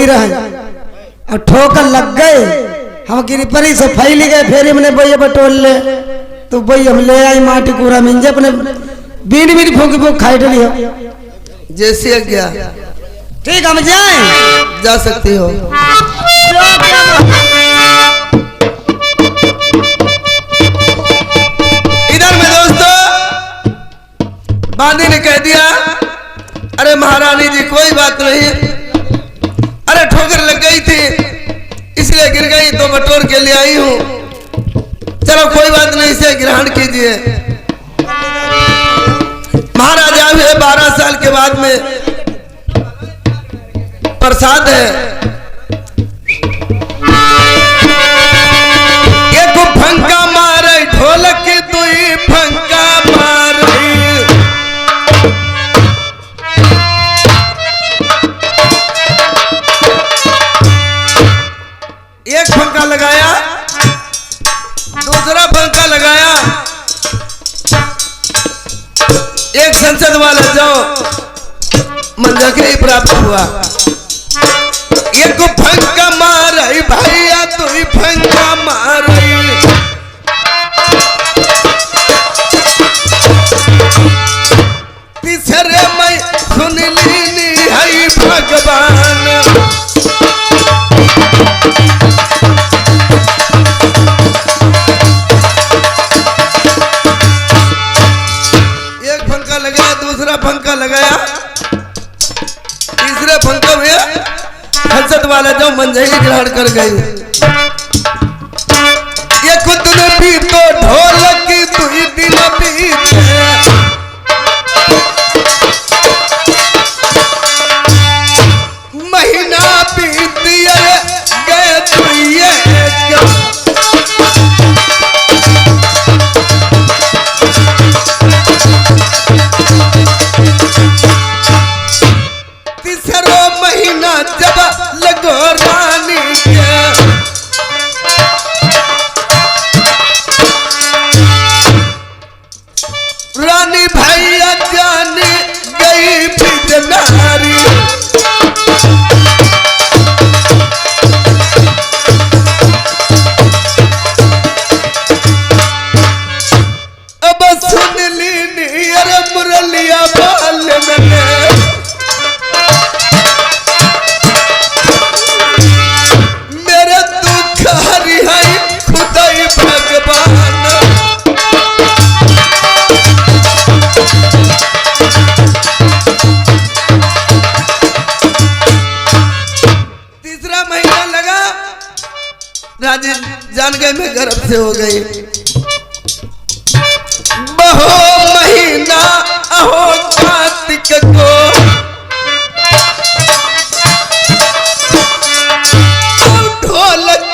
और ठोकर लग गए, हम गिरी परी से फैल गए। फिर हमने बोई बटोल ले तो बोई हम ले आई माटी कूड़ा मिंजे अपने बीड़ी बीड़ी फूकी फूक खाई डली हो जैसे आज्ञा। ठीक हम जाए जा सकती हो। इधर में दोस्तों बांदी ने कह दिया, अरे महारानी जी कोई बात नहीं, अरे ठोकर लग गई थी इसलिए गिर गई तो बटोर के ले आई हूं, चलो कोई बात नहीं इसे ग्रहण कीजिए। महाराजा हुए 12 साल के बाद में प्रसाद है। एक फंका मारे ढोलक दुई फंका मारे, एक फंका लगाया दूसरा फंका लगाया, एक संसद वाला जाओ मंजकरी प्राप्त हुआ। एक फंका मार भैया तू फंका मार, तीसरे मैं सुन ली है भगवान, एक फंका लगाया दूसरा फंका लगाया, तीसरे फंका में हंसत वाला जो मंजरी ग्रहण कर गई। ये खुद ने भी तो ढोलक दुई दिन बीत, महीना बीत गए दुइये, तीसरो महीना जब लगो रानी के, रानी भैया जाने गई बिजनारी, अब सुन ली नियर मुरलिया बाल में, मेरे दुख हरि है खुदाई भगवान, तीसरा महीना लगा राजी जान गए मैं गर्भ से हो गई। बहो महीना अहो कार्तिक को, ढोलक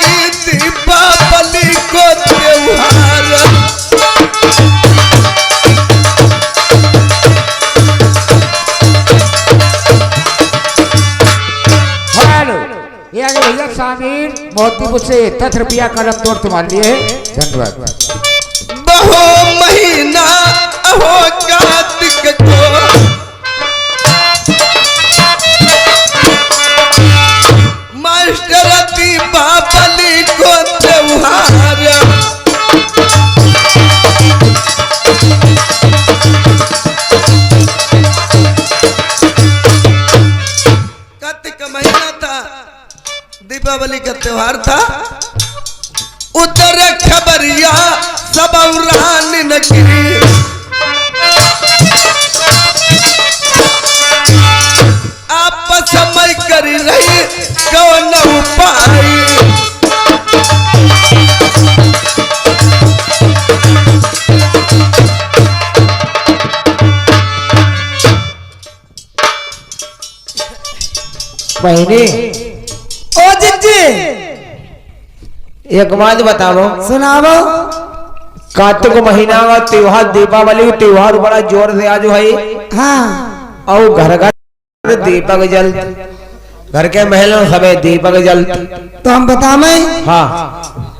दीपावली को त्योहार, ये आगे भैया शामिल मोतीपुर से 10 रुपया का रंगतोड़ तुम्हारे लिए, धन्यवाद। बहो महीना अहो कार्तिक को, मास्टर दीपावली को त्योहार, कार्तिक का महीना था, दीपावली का त्योहार था। उतर खबरिया सब रानी नगरी, आपस में कर रही कौन उपाय, महीने ओ जिज्जी एक बात बताओ, सुनावो। कार्तिक महीना का त्योहार दीपावली त्योहार बड़ा जोर से आज है। हाँ और घर घर दीपक जल, घर के महलों सब दीपक जल। तो हम बतावे हाँ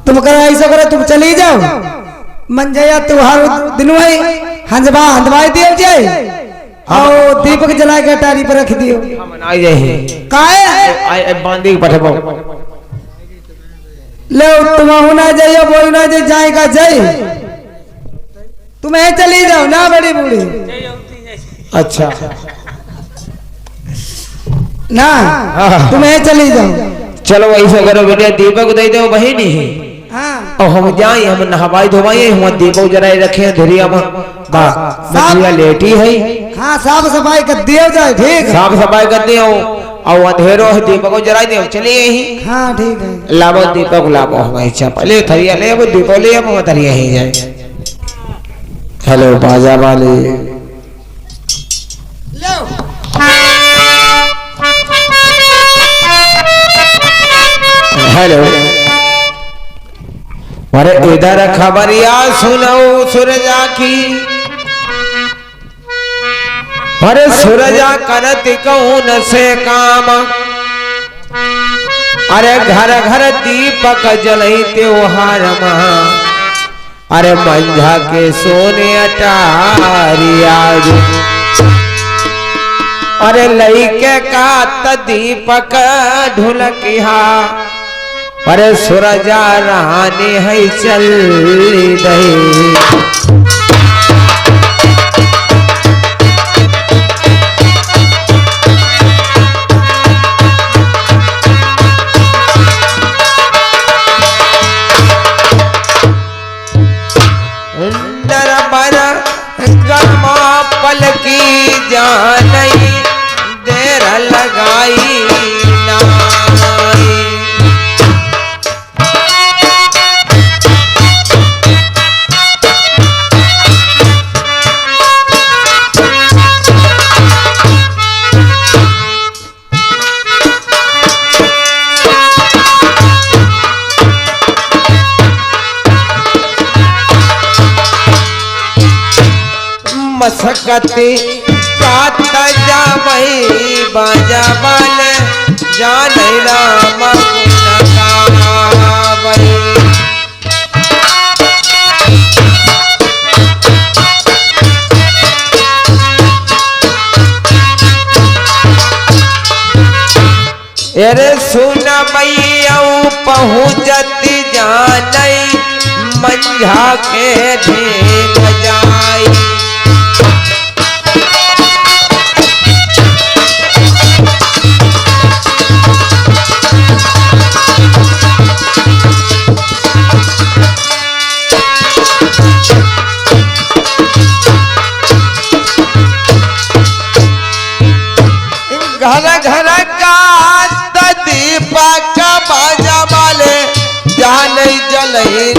तुम कर ऐसा करे, तुम चली जाओ मंजया त्योहार दिन हंजबा हंदवाई दिया जाए और दीपक जला के टारी पर रख दियो। हम आई जाए काहे आई बांधी पठबो ले तुम होना जाइए बोल ना जाएगा जय तुम्हें चली जाओ ना बड़ी बूढ़ी। अच्छा ना तुम्हें चली जाओ। चलो ऐसा करो बेटे दीपक दे दो वही नहीं हाँ और हम जाए हम नहवाई धोवाई हम दीपक जराए रखे धुरिया में बा लेटी है। हाँ साफ सफाई कर दियो जाए ठीक है। साफ सफाई कर दियो और अंधेरो है दीपक को जराई दियो चलिए यही। हाँ ठीक है लाभो दीपक लाभो हम इच्छा पहले थरिया ले वो दीपक ले हम थरिया ही जाए। हेलो बाजा वाले हेलो अरे इधर खबरिया सुनो सूरजा की। अरे सूरजा करत कौन से काम अरे घर घर दीपक जलई त्योहार अरे मंझा के सोने अटारिया अरे लईके का त दीपक ढोलकिहा अरे सूरजा रानी है चल दही। गरमा पल की जानई देर लगाई नाई। मसकते कात जावई बाजा बाल जान राम गावई। अरे सुन मैया पहुँचत जानई मंझा के ढेक जाई। घर घर का दीपक बाजा वाले जान जलई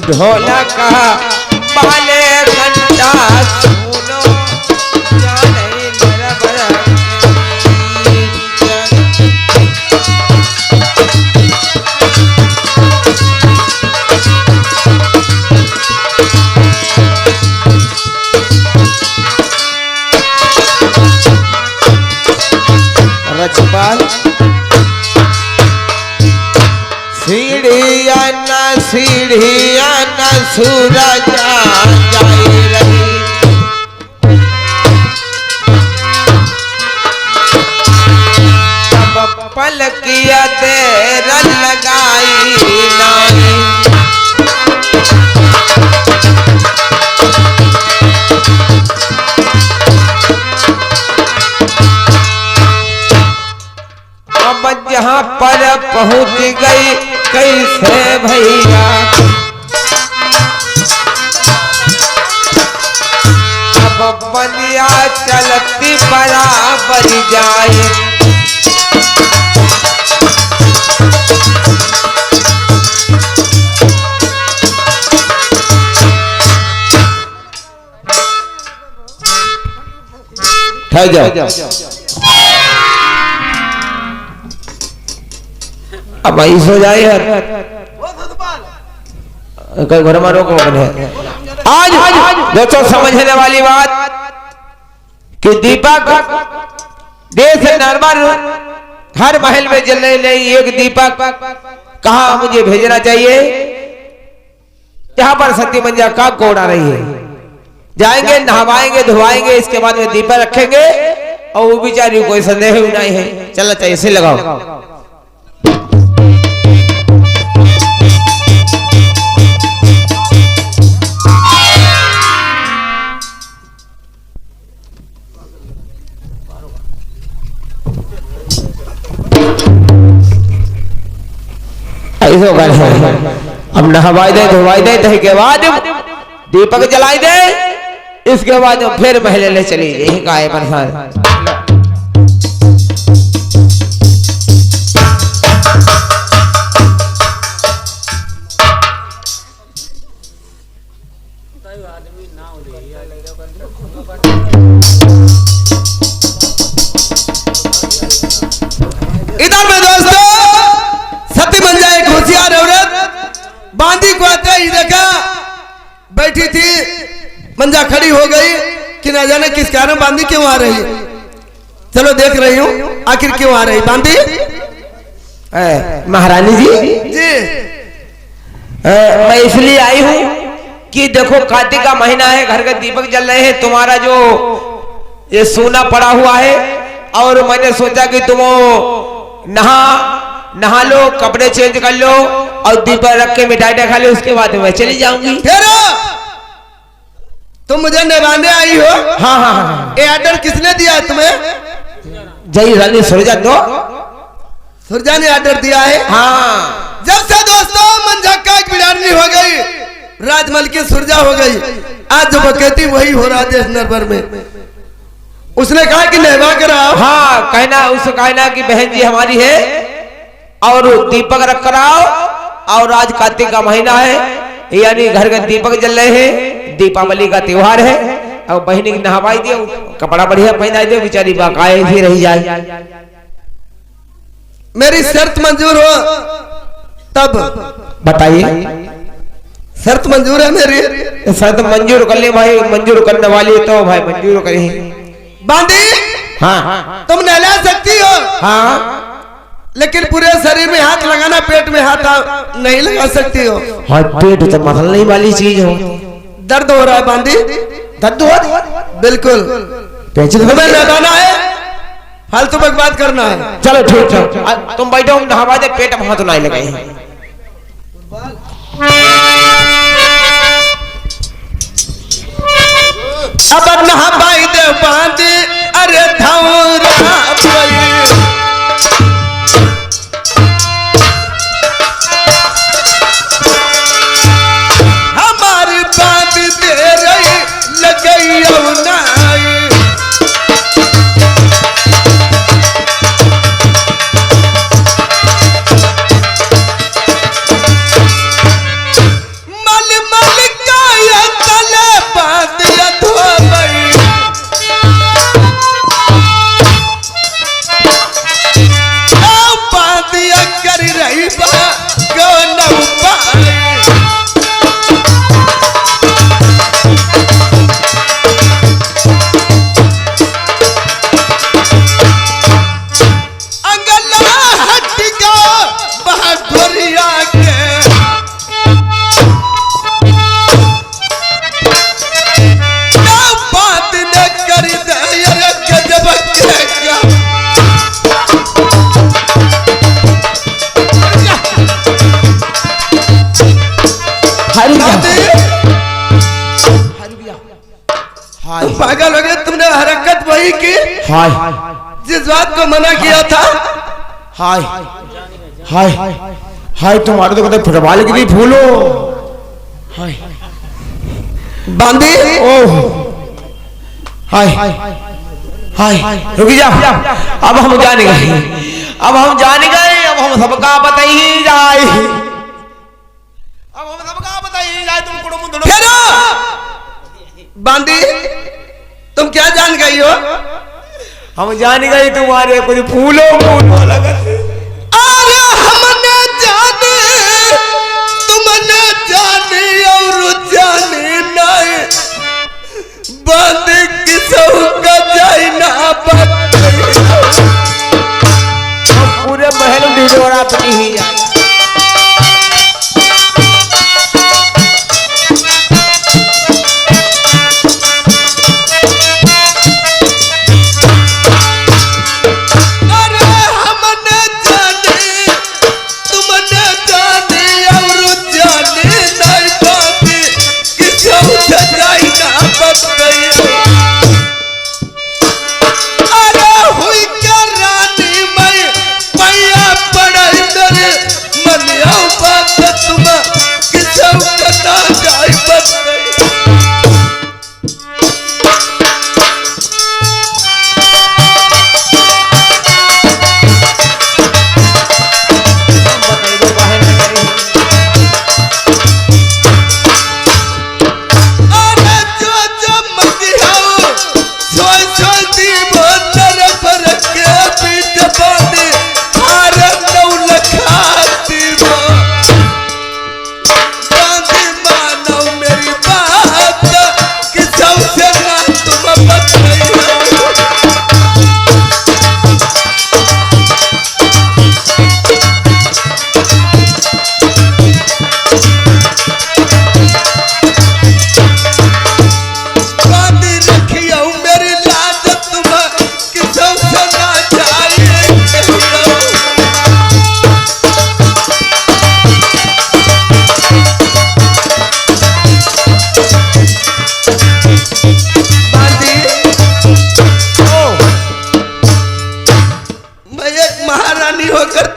ढोलक बाले घंटा सुनो जाने नरबर रचपाल सीढ़िया न सूरज जाई रही। तब पल किया देर लगाई नाई। अब जहाँ पर पहुँच गई कैसे भैया अब बनिया चलती बराबर जाए। ठहर जाओ अब आई सो जाए यार कई घर में रोको आज दोस्तों समझने वाली बात कि दीपक देश नरवर हर महल में जलने नहीं एक दीपक कहा मुझे भेजना चाहिए जहां पर सती मंजा का कोड़ आ रही है। जाएंगे नहवाएंगे धुआएंगे इसके बाद में दीपक रखेंगे और वो बेचारी कोई संदेह ही नहीं है। चलो चाहिए इसे लगाओ। अब नहवाई दे धुवाई दे तो के बाद दीपक जलाई दे इसके बाद फिर महले ले चली यही का है परेशान। इधर में दोस्तों सती मंजा एक होशियार औरत बांदी को आते ही देखा बैठी थी मंजा खड़ी हो गई कि न जाने किस कारण बांदी क्यों आ रही है। चलो देख रही हूँ आखिर क्यों आ रही बांदी। महारानी जी जी मैं इसलिए आई हूँ कि देखो कार्तिक का महीना है घर का दीपक जल रहे हैं तुम्हारा जो ये सोना पड़ा हुआ है और मैंने सोचा कि तुम नहा लो कपड़े चेंज कर लो और दीपक रख के मिठाई खा लो उसके बाद मैं चली जाऊंगी। फिर तुम मुझे निभाने आई हो। हाँ हाँ हाँ ये ऑर्डर किसने दिया तुम्हें। जय रानी सुरजा दो सुरजा ने ऑर्डर दिया है। हाँ जब से दोस्तों मंजा का एक बिरादरी हो गई राजमल की सुरजा हो गई आज जो बकैती वही हो रहा देश नरवर में। उसने कहा कि नहवा कराओ। हाँ कहना उससे कहना कि बहन जी हमारी है और दीपक रख कर आओ और आज कार्तिक का महीना है यानी घर का दीपक जल रहे हैं दीपावली का त्योहार है और बहनी की नहवाई दियो कपड़ा बढ़िया पहना दो बेचारी बाकाए ही रही जाए। मेरी शर्त मंजूर हो तब बताइए। शर्त मंजूर है मेरी। शर्त मंजूर कर ले भाई मंजूर करने वाली तो भाई मंजूर करें। बांदी हाँ तुम नहला सकती हो हाँ लेकिन पूरे शरीर में हाथ लगाना पेट में हाथ नहीं लगा सकती हो। हाँ पेट तो मसलने वाली चीज हो। दर्द हो रहा है बांदी। दर्द हो बिल्कुल तुम्हें नहलाना है फालतू बकवास करना है। चलो ठीक है तुम बैठो नहवा दे पेट में हाथ नहीं लगाए। अब नहवाई दे बांदी अरे धौरा हमारी बात दे रही लगई मल मल का ये तले बांध कर रही बा पागल हो गए तुमने हरकत वही की हाय जिस बात को मना किया था। हाय हाय हाय तुम्हारे तो कहते फुटबॉल की भी फूलो हाय बांदी ओह हाय हाय रुक जा अब हम जान गए अब हम सबका बताइए जाए तुम कुड़ुम बांदी तुम क्या जान गई हो। हम जान गए तुम्हारे कुछ फूलों लगा। अरे हमने जाने तुमने जाने और जाने नहीं बांदी किसों का जाए ना जोड़ा अपनी ही जाए।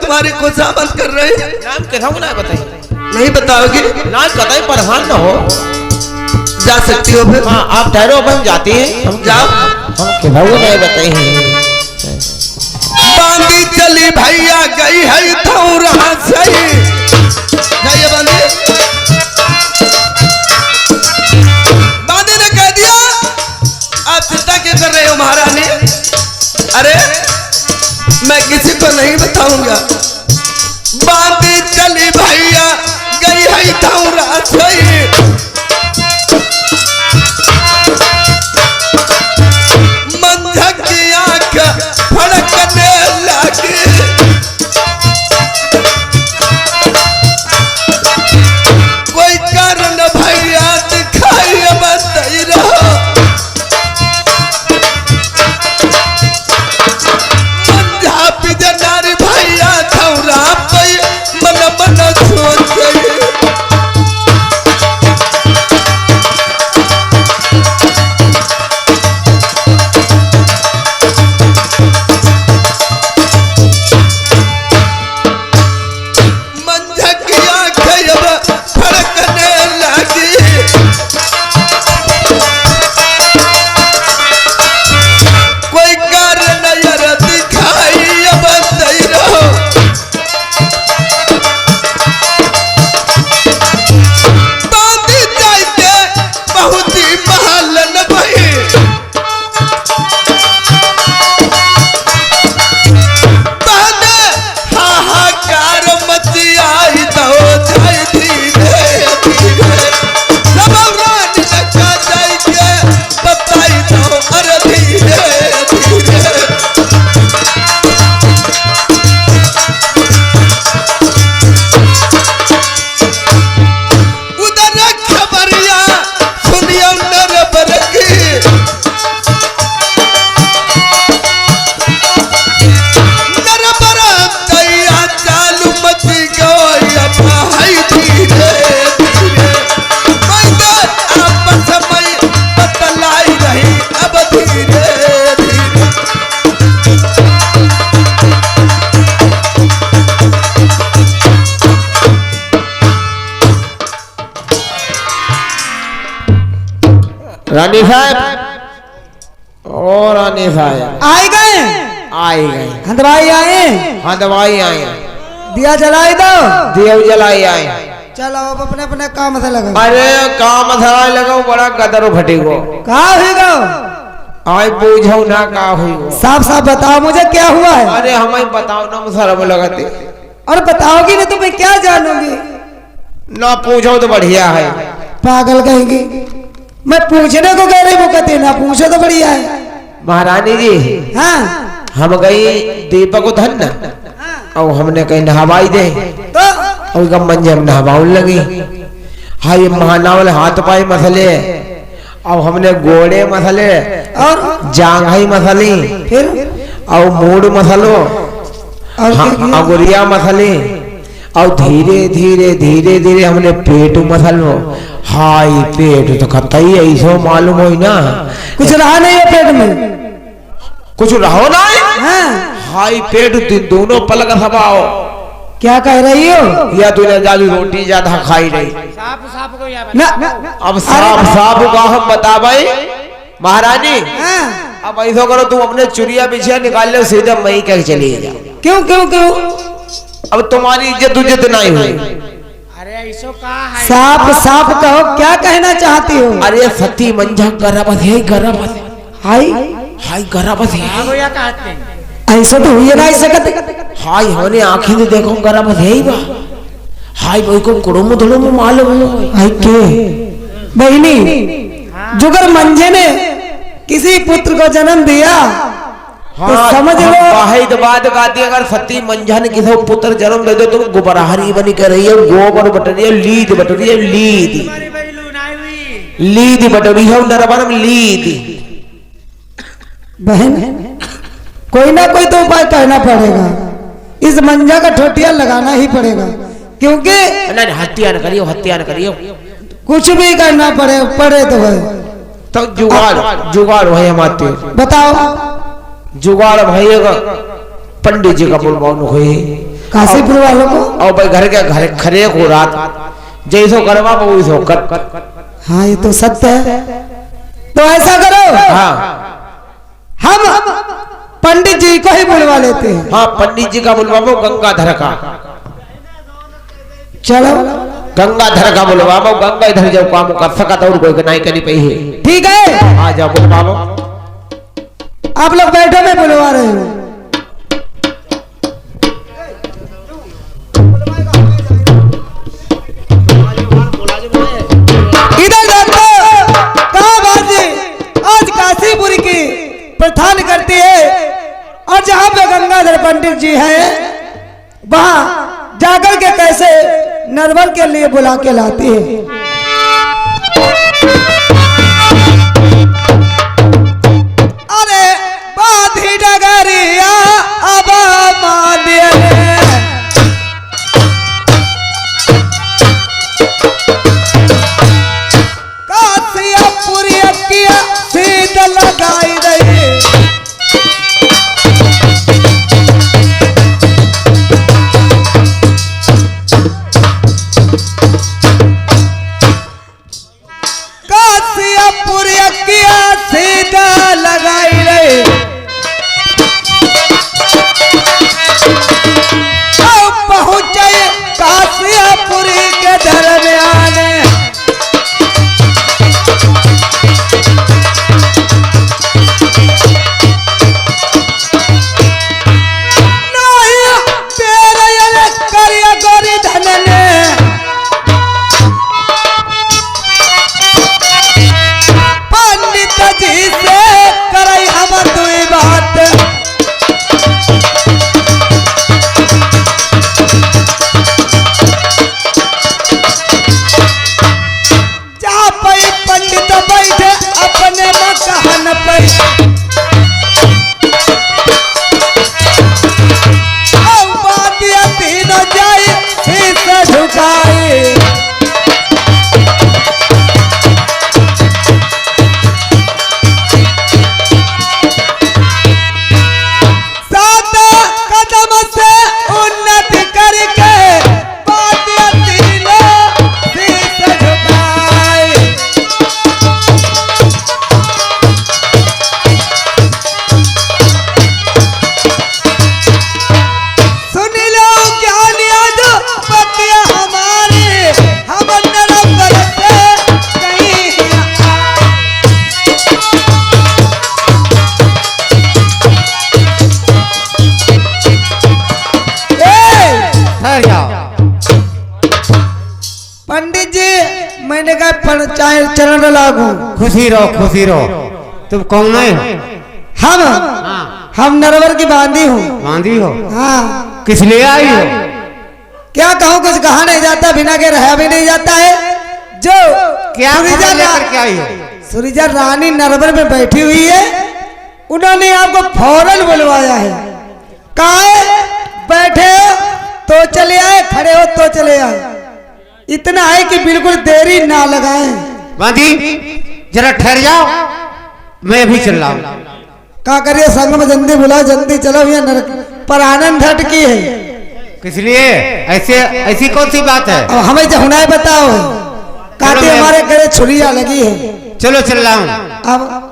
तुम्हारी खुशामद कर रहे हैं। नाम कहूँ ना बताइए। नहीं बताओगे? ना कतई परेशान न हो। जा सकती हो फिर? हाँ आप ठहरो, हम जाती हैं। हम जाओ। हम कहूँ नहीं बताइए। बांधी चली भैया गई है थौरा सही। जाइए बांधी। बांधी ने कह दिया आप चिंता क्यों कर रहे हो महारानी? अरे मैं किसी को नहीं बताऊंगा। बांधी चली भैया गई है थौरा सही। मंझक की आंख फड़कने लगी। कोई कारण भैया दिखाई बताई रहो। मंझा पिजनारी भैया थौरा पे मन मन सोचे। रानी साहब और रानी साहब आए गए। हाँ दवाई आए। हाँ दवाई आए। दिया जलाई दो। दिया जलाई आए। चलो अब अपने अपने काम से लगो। अरे काम धरा लगाओ बड़ा गदर फटी गो। कहा हुई गो? आई पूछो ना का हुई गो। साफ साफ बताओ मुझे क्या हुआ है। अरे हमें बताओ ना शर्म लगती। और बताओगी नहीं तो मैं क्या जानूंगी। ना पूछो तो बढ़िया है। पागल कहेंगी। मैं पूछने को कह रही वो कहते ना पूछो तो बढ़िया है। महारानी जी हाँ हम गई दीपक धन और हमने कहीं नहवाई दे तो और कब मंजे हम नहवाउन लगी। हाँ ये महानावल हाथ पाए मसले और हमने गोड़े मसले और जांघई मसली फिर और मूड मसलो और हाँ, फिर किया? अगुरिया मसली और धीरे धीरे धीरे धीरे हमने पेट मसलो। हाय पेट तो कतई ऐसो मालूम हो ना कुछ रहा नहीं है पेट में। कुछ रहो ना। हाँ हाय पेट दोनों पलक सबाओ। क्या कह रही हो? या तूने जाली रोटी ज्यादा खाई नहीं। ना अब साफ साफ का हम बता भाई महारानी। हाँ, अब ऐसा करो तुम अपने चुरिया बिछिया निकाल लो सीधे मई के चली जाओ। क्यों क्यों क्यों? अब तुम्हारी इज्जत उज्जत नहीं हुई। साफ साफ कहो, क्या कहना चाहती हो? अरे सती मंजा गरबत है गरबत। हाय हाय गरबत है। ऐसा तो हुई नहीं सकते। हाय हमने आंखें से देखो गरबत है ही बा। हाय भाई को कुड़ुम धुड़ुम मालूम हो। हाय के बहनी जुगर मंजे ने किसी पुत्र को जन्म दिया तो समझ लो। वाहिद बात गाती अगर सती मंझा ने किसी पुत्र जन्म दे दो तो गुबराहरी बनी कर रही है। गोबर बट रही है, लीद बट रही है, लीद लीद बट रही है, नरबरम लीद। बहन कोई ना कोई तो उपाय करना पड़ेगा। इस मंजा का ठोटिया लगाना ही पड़ेगा, क्योंकि नहीं हत्या न करियो, हत्या न करियो। कुछ भी करना पड़े तो है। तो जुगाड़ जुगाड़ भाई हमारे बताओ। जुगाड़ भैया पंडित जी का बुलवान हुए काशीपुर वालों को। और भाई घर के घर खरे को रात जैसो करवा वैसो कर। हाँ ये तो सत्य है। तो ऐसा करो, हाँ हम पंडित जी को ही बुलवा लेते हैं। हाँ पंडित जी का बुलवाओ, गंगाधर का। चलो गंगाधर का बुलवाओ, गंगा इधर जाओ काम कर सकता और कोई नहीं करी पई है। ठीक है, आ जाओ बुलवाओ। आप लोग बैठो, मैं बुलवा रहे हूँ। इधर देखो, कहाँ बाजी आज काशीपुर की प्रधान करती है, और जहाँ पे गंगाधर पंडित जी हैं वहाँ जाकर के कैसे नरवर के लिए बुला के लाती है। अरे बाधी डगरिया अब मादिया कासिया पूरी किया सीध लगाई रही। कासिया पूरी किया सीधा लगाई रही। पहुंचे कासियापुरी के दरमियान, तेरे करिया गोरी धन ने पंडित जी से करई हम दुई बात। पंडित बैठे अपने मकान पर, बातिया तीनों जाए शीश झुकाए। सात कदम से उन्नति करके बातिया तीनों शीश झुकाए। सुन लो ज्ञानिया जो बतिया हमारे, हम नरवर से कहीं पंडित जी मैंने कहा पंचायत चरण लागू। खुशी रहो तुम कौन है? हम नरवर की बांधी हूँ। बांधी हो? हाँ किस लिए आई हो? क्या कहूँ, कुछ कहा नहीं जाता, बिना के रहा भी नहीं जाता है। जो क्या खबर लेकर के आई हो? सुरीजा रानी नरबर में बैठी हुई है, उन्होंने आपको फौरन बुलवाया है। कहा है बैठे हो तो चले आए, खड़े हो तो चले आए। इतना है कि बिल्कुल देरी ना लगाएं। बांधी जरा ठहर जाओ, मैं भी चल रहा हूँ। क्या करिए, संग में जल्दी बुलाओ, जल्दी चलो, ये नरक पर आनंद हट की है। किस लिए? ऐसे ऐसी कौन सी बात है? अब हमें जो हुनाई बताओ, कहते हमारे गले छुरिया लगी है। चलो चल रहा हूँ। अब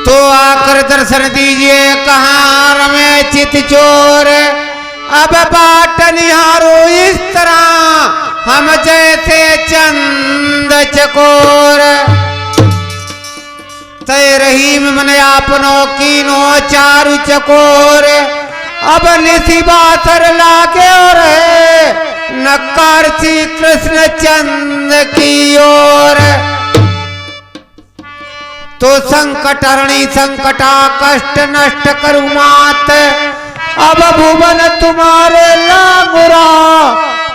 तो आकर दर्शन दीजिए कहाँ रमे चित चोर। अब बाट निहारो इस तरह हम जैसे चंद चकोर। तय रहीम मन आपनो कीनो चारु चकोर। अब निसी बासर लागे और नकार श्री कृष्ण चंद की ओर। तो संकट हरणी संकटा कष्ट नष्ट करू मात। अब भुवन तुम्हारे लागुरा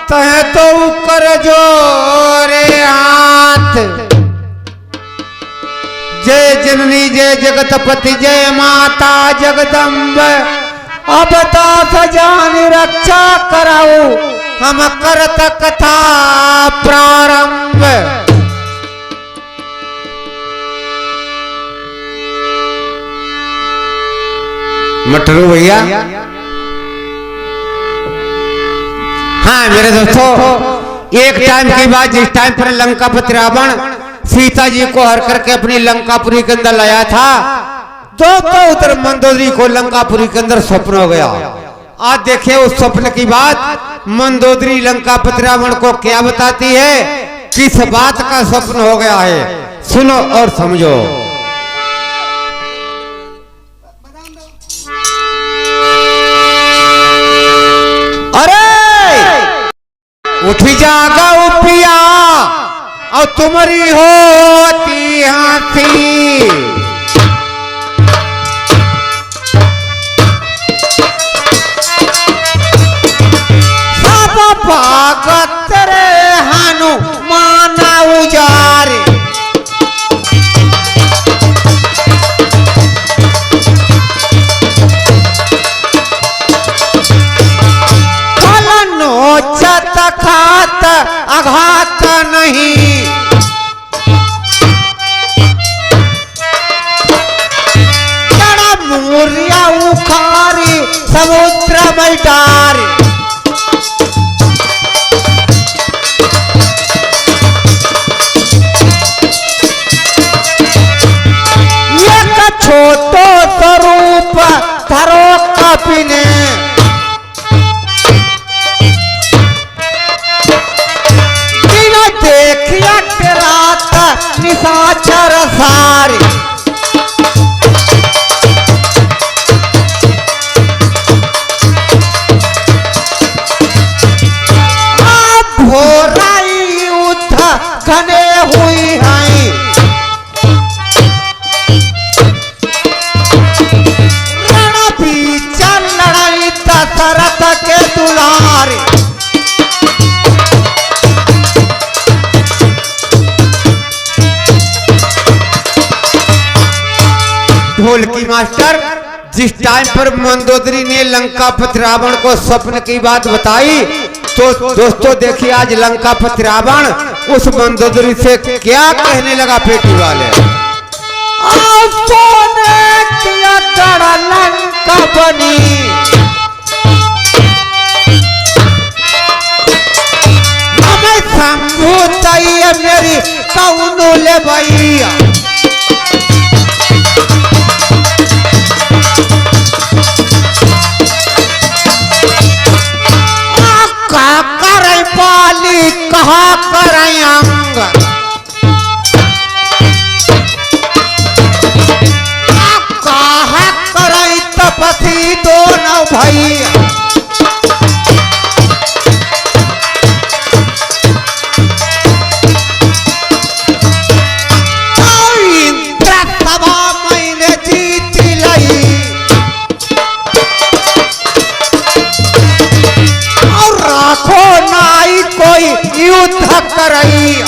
तह तो कर जोरे हाथ। जय जननी जय जगतपति जय माता जगदम्ब। अब दास जान रक्षा कराओ हम करत कथा प्रारंभ। मटरू भैया, हाँ मेरे दोस्तों, एक टाइम की बात, जिस टाइम पर लंकापति रावण सीता जी को हर करके अपनी लंकापुरी के अंदर लाया था, दोस्तों उधर मंदोदरी को लंकापुरी के अंदर स्वप्न हो गया। आज देखिए उस स्वप्न की बात मंदोदरी लंकापति रावण को क्या बताती है, किस बात का स्वप्न हो गया है, सुनो और समझो। उठी जागा उपिया और तुम्हारी होती हाथी। सब भागत रे हनुमान उजारे। नोचत खात आघात नहीं। जड़ा मूरिया उखारी समुद्र में डारे। एक छोटो स्वरूप धरो कपिने। देखिया के रात निशाचर सारे। भोराई युद्ध घने हुई हैं। रण बीच लड़ाई दशरथ के दुलारे। ढोलकी मास्टर, जिस टाइम पर मंदोदरी ने लंकापति रावण को स्वप्न की बात बताई, तो दोस्तों देखिए आज लंकापति रावण उस मंदोदरी से क्या कहने लगा। पेटी वाले किया कड़ा लंका बनी। हमें शंभू चाहिए मेरी कौनो ले भैया। कहा कर अंग। भैया सभा मैंने जीत ली और राखो नाई कोई युद्ध करई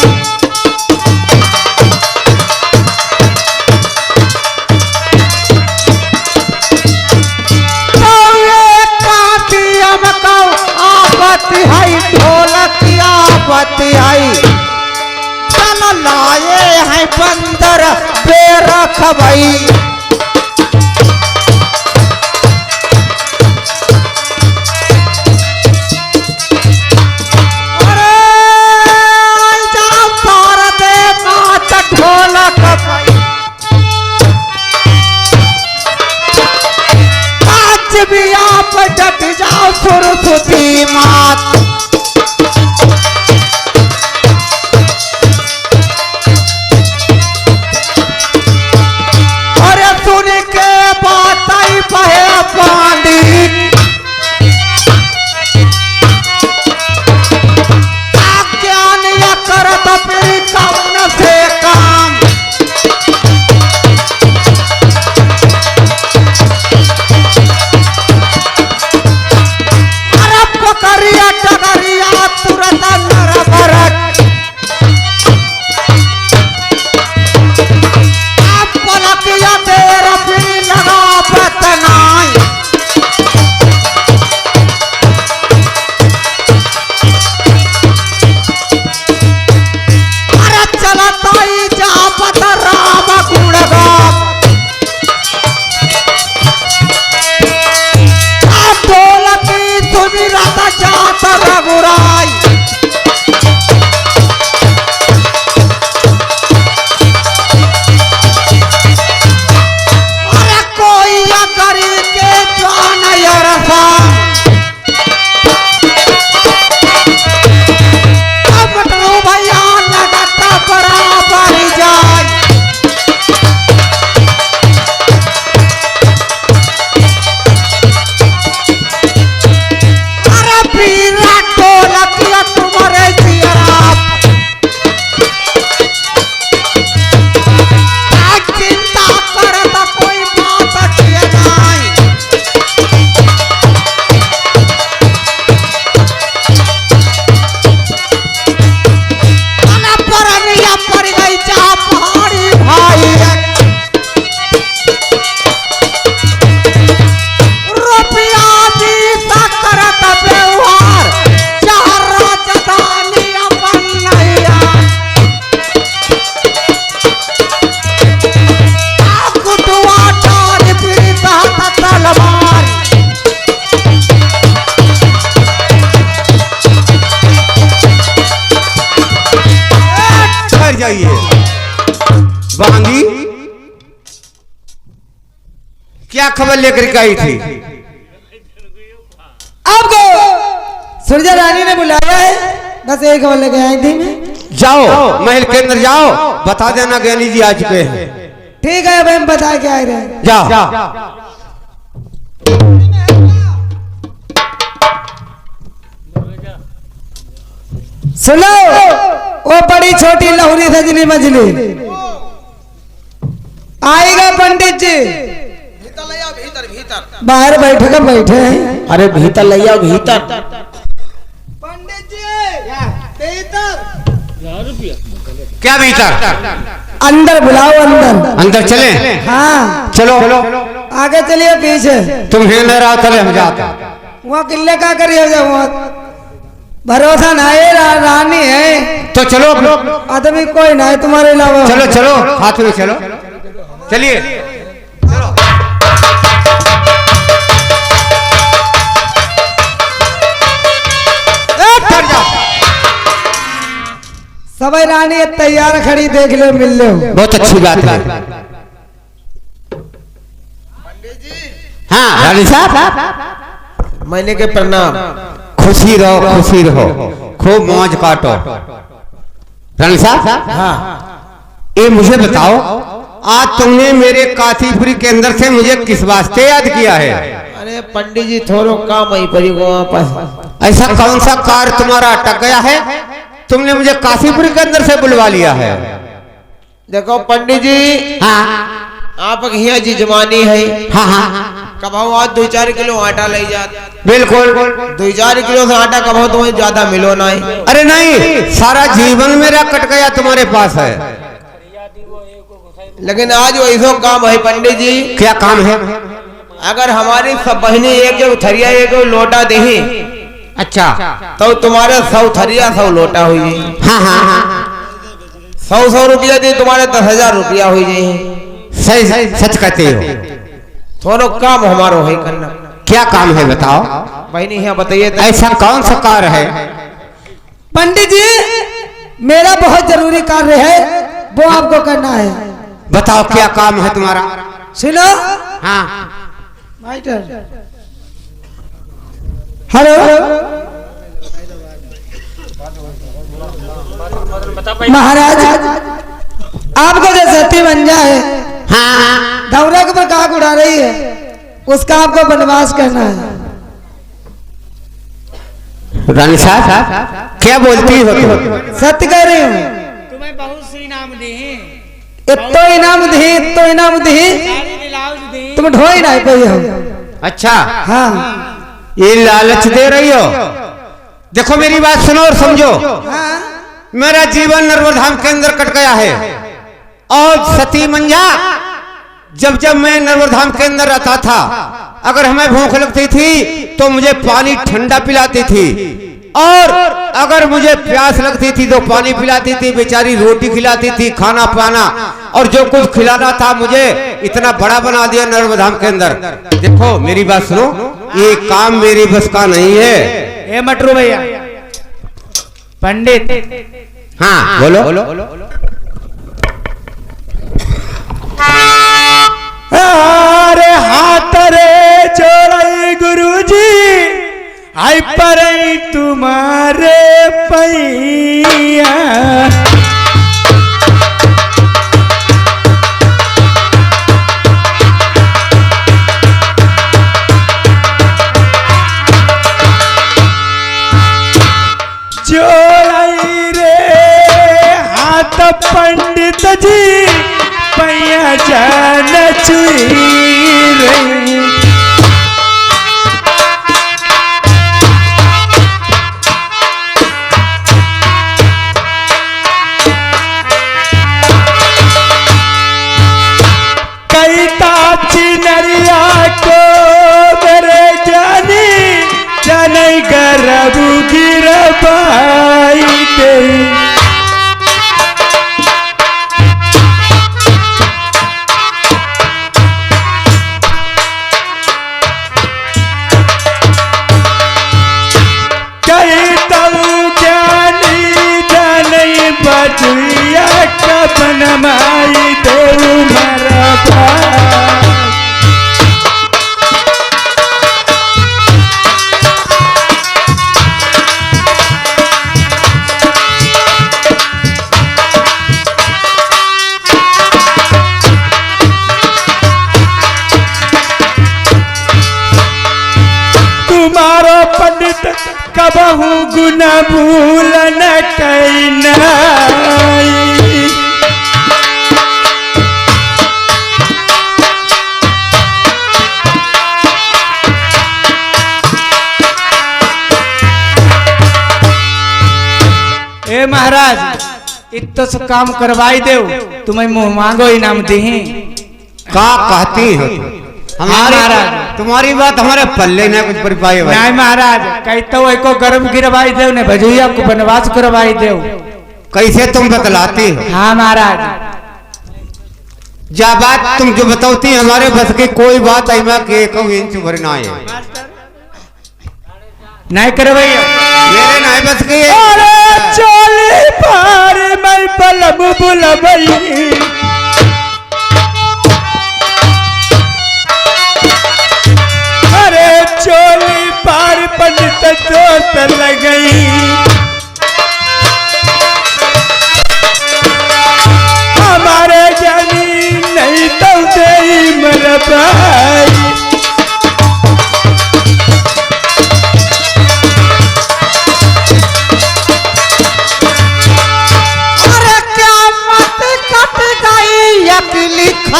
चल लाए हैं बंदर बेरख भई अरे जाओ तार दे नाच ढोलक भई आज भी आप डट जाओ सरस्वती मात वांगी क्या खबर लेकर के आई थी? आपको सुरजा रानी ने बुलाया है, बस एक खबर लेके आई थी मैं। जाओ महल के अंदर जाओ, बता देना ज्ञानी जी आ चुके हैं। ठीक है, अब हम बता के आए रहे। जाओ। सुनो, वो बड़ी छोटी लहुरी सजनी मजली आएगा पंडित जी। भीतर बाहर बैठे का बैठे हैं। अरे भीतर ले आओ, भीतर। पंडित जी भीतर। क्या भीतर? अंदर बुलाओ, अंदर। अंदर चले? हाँ चलो। आगे चलिए, पीछे तुम हिंदर आओ, चले हम जाते। वहाँ किले का करिए, वहाँ भरोसा ना है, रानी है तो चलो। आदमी कोई ना है तुम्हारे अलावा। चलो चलो, हाथ में चलो, चलिए चलो। सभी रानी तैयार खड़ी, देख लो, मिल लो। बहुत अच्छी बात है। हाँ रानी साहब, मैंने के प्रणाम। खुशी रहो, खुशी रहो, खूब मौज काटो। रानी साहब, हाँ, ये मुझे बताओ, आज तुमने मेरे काशीपुरी के अंदर से मुझे किस वास्ते याद किया है? अरे पंडित जी थोड़ो काम ही पड़ी को वापस। ऐसा कौन सा कार्य तुम्हारा अटक गया है? तुमने मुझे काशीपुर के अंदर से बुलवा लिया है। देखो पंडित जी, हाँ आप यहाँ जिजमानी है। हाँ हाँ कभाओ आज 2-4 किलो आटा ले जात। बिल्कुल। 2-4 किलो से आटा कभाओ तुम्हें ज्यादा मिलो ना। अरे नहीं, सारा जीवन मेरा कट गया तुम्हारे पास है। लेकिन आज वैसा काम है पंडित जी। क्या काम है? अगर हमारी सब बहनी एक थरिया एक लोटा दे अच्छा तो तुम्हारे 100 थरिया 100 लोटा हुई। हाँ हाँ हाँ 100 रुपया दे तुम्हारे 10,000 रुपया हुई जी। सही सही सच कहते हो। थोड़ा काम हमारो है करना। क्या काम है बताओ? बहनी यहाँ बताइए तो। ऐसा कौन सा कार्य है? पंडित जी, मेरा बहुत जरूरी कार्य है, वो आपको करना है। बताओ क्या काम है तुम्हारा? सुनो। हाँ हेलो महाराज, आपको जो सती मंजा है, हाँ धौरा के ऊपर काग उड़ा रही है, उसका आपको वनवास करना है। रानी साहब क्या बोलती हो तुम? सत्य कह रही हूँ। तुम्हें बहुत सी इनाम दी, इतो इनाम दी, इतो इनाम दी, सारी ब्लाउज दी। तुम ढो ही नहीं पाई हो। अच्छा हाँ ये लालच दे रही हो? देखो मेरी बात सुनो और समझो। हाँ मेरा जीवन नर्मधाम के अंदर कट गया है और सती मंजा जब जब मैं नर्मधाम के अंदर रहता था, अगर हमें भूख लगती थी तो मुझे पानी ठंडा पिलाती थी, और अगर मुझे प्यास लगती थी तो पानी पिलाती थी, बेचारी रोटी खिलाती थी, खाना पाना और जो कुछ खिलाना था मुझे इतना बड़ा बना दिया नर्मधाम के अंदर। देखो मेरी बात सुनो, ये काम मेरी बस का नहीं है। ए मटरू भैया, पंडित हाँ बोलो, बोलो। अरे हाथ रे जोड़े गुरुजी, आई पर तुम्हारे पैया। जोड़ाई रे हाथ पंडित जी, पैया जान चुई रे। चिनरिया को मेरे जानी जाने गरबू गिरबाई दे। कई तब ज्ञानी जाने बजुआ कपन माई देव मरबा। तुम्हारो पंडित कबहू गुण भूल न कैना। ए महाराज, इतो से काम करवाई दे, तुम्हें मुंह मांगो इनाम दी। का कहती हो? हमारी महाराज। तुम्हारी बात हमारे पल्ले न कुछ पर पाए भाई। नहीं महाराज, कहते हो एको गर्म गिरवाई दे ने भजुया को बनवास करवाई दे। कैसे तुम बतलाती हो? हाँ महाराज। जा बात तुम जो बताती हमारे बस की कोई बात आई मैं के कहूं इंच भरना है नहीं करवाइए मेरे नहीं बस की। अरे चोली पार मैं बलब बुलबई। अरे चोली पार पंडित जोत लगई। हमारे जानी नहीं तो दे मर भाई।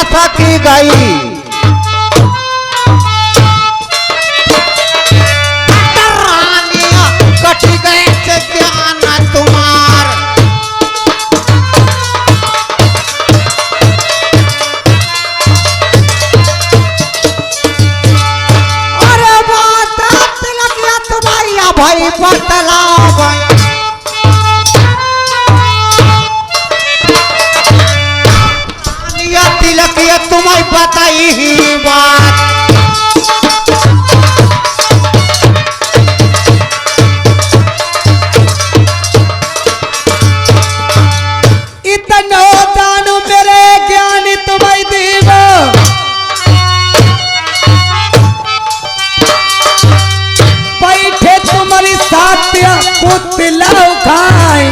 फसकी गई। रानिया कट गए से ज्ञान तुम्हार। अरे बात तिलकिया तुम्हारी भाई बतला तिलकिया तुम्हें बताई ही बात। इतना दान मेरे ज्ञान तुम्हें देव। बैठे तुम्हारी सात्य पुतला खाए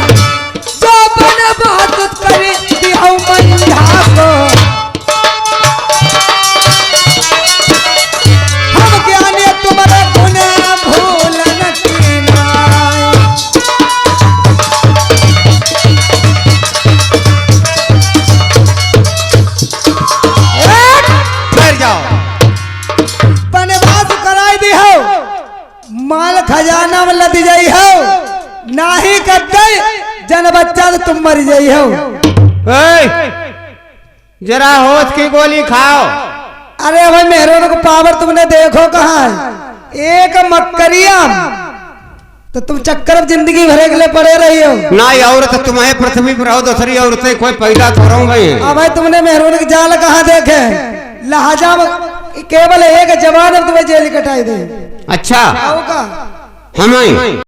जो बन बात करे दिया मंझा को। हम ज्ञानी तुम्हारा गुना भूलन की नाय। बैठ जाओ। बनवास कराई दी हो, माल खजाना में लद जाई हो, नाही करते जन बच्चा तो तुम मर जाई हो। जरा होश की गोली खाओ। अरे भाई मेहरों को पावर तुमने देखो कहाँ है? एक मक्करिया तो तुम चक्कर में जिंदगी भरे के लिए पड़े रही हो। ना ये औरत तुम्हें पृथ्वी पर रहो, दूसरी औरतें कोई पैदा थोड़ा भाई। अब भाई तुमने मेहरों के जाल कहाँ देखे? लहाजा केवल एक जवान तुम्हें जेल कटाई दे। अच्छा का हमें